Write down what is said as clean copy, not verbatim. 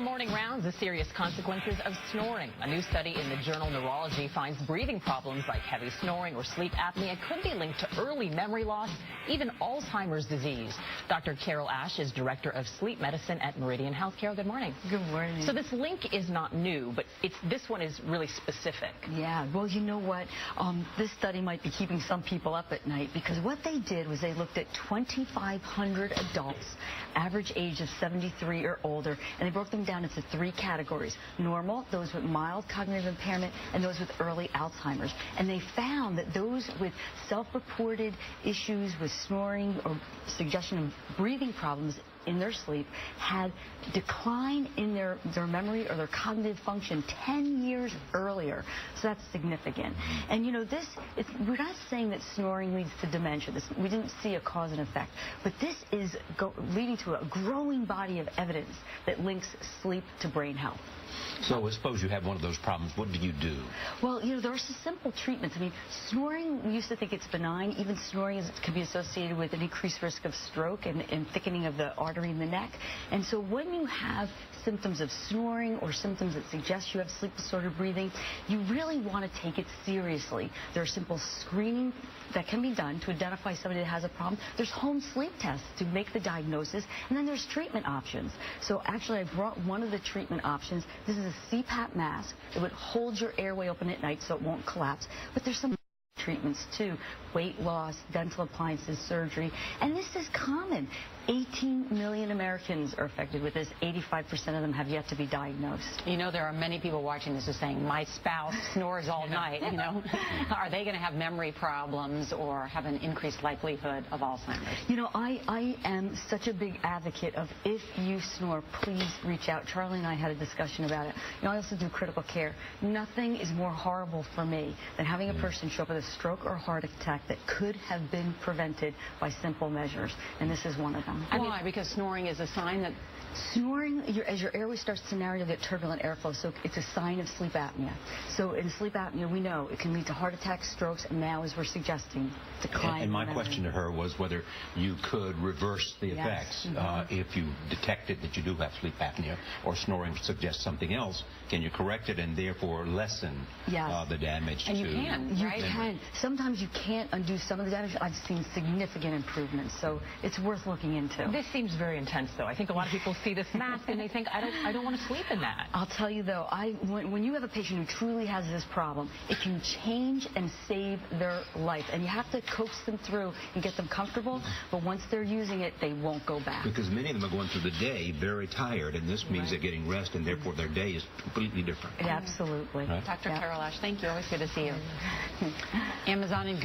morning rounds, the serious consequences of snoring. A new study in the journal Neurology finds breathing problems like heavy snoring or sleep apnea could be linked to early memory loss, even Alzheimer's disease. Dr. Carol Ash is Director of Sleep Medicine at Meridian Health. Carol, good morning. Good morning. So this link is not new, but this one is really specific. Yeah, well, you know what? This study might be keeping some people up at night because what they did was they looked at 2,500 adults, average age of 73 or older, and they broke them down into three categories: normal, those with mild cognitive impairment, and those with early Alzheimer's. And they found that those with self-reported issues with snoring or suggestion of breathing problems in their sleep had decline in their memory or their cognitive function 10 years earlier. So that's significant. And you know, we're not saying that snoring leads to dementia. We didn't see a cause and effect, but this is leading to a growing body of evidence that links sleep to brain health. So suppose you have one of those problems, what do you do? Well, you know, there are some simple treatments. I mean, snoring, we used to think it's benign. Even snoring can be associated with an increased risk of stroke and thickening of the artery in the neck. And so when you have symptoms of snoring or symptoms that suggest you have sleep disordered breathing, you really want to take it seriously. There are simple screening that can be done to identify somebody that has a problem. There's home sleep tests to make the diagnosis, and then there's treatment options. So actually, I brought one of the treatment options. This is a CPAP mask. It would hold your airway open at night so it won't collapse. But there's some treatments too: weight loss, dental appliances, surgery, and this is common. 18 million Americans are affected with this. 85% of them have yet to be diagnosed. You know, there are many people watching this who are saying, my spouse snores all night, you know. Are they going to have memory problems or have an increased likelihood of Alzheimer's? You know, I am such a big advocate of, if you snore, please reach out. Charlie and I had a discussion about it. You know, I also do critical care. Nothing is more horrible for me than having a person show up with a stroke or heart attack that could have been prevented by simple measures, and this is one of them. Why? Because snoring is a sign that... Snoring, as your airway starts to narrow, you'll get turbulent airflow, so it's a sign of sleep apnea. So in sleep apnea, we know it can lead to heart attacks, strokes, and now, as we're suggesting, decline. And my question to her was whether you could reverse the effects. If you detected that you do have sleep apnea or snoring suggests something else, can you correct it and therefore lessen the damage? And you can, right? You can. Sometimes you can't undo some of the damage. I've seen significant improvements, so it's worth looking into. This seems very intense, though. I think a lot of people see this mask and they think, I don't want to sleep in that. I'll tell you, though, when you have a patient who truly has this problem, it can change and save their life. And you have to coax them through and get them comfortable, but once they're using it, they won't go back. Because many of them are going through the day very tired, and this means they're getting rest, and therefore their day is completely different. Absolutely. Dr. Carol Ash, thank you. Always good to see you. Amazon and Google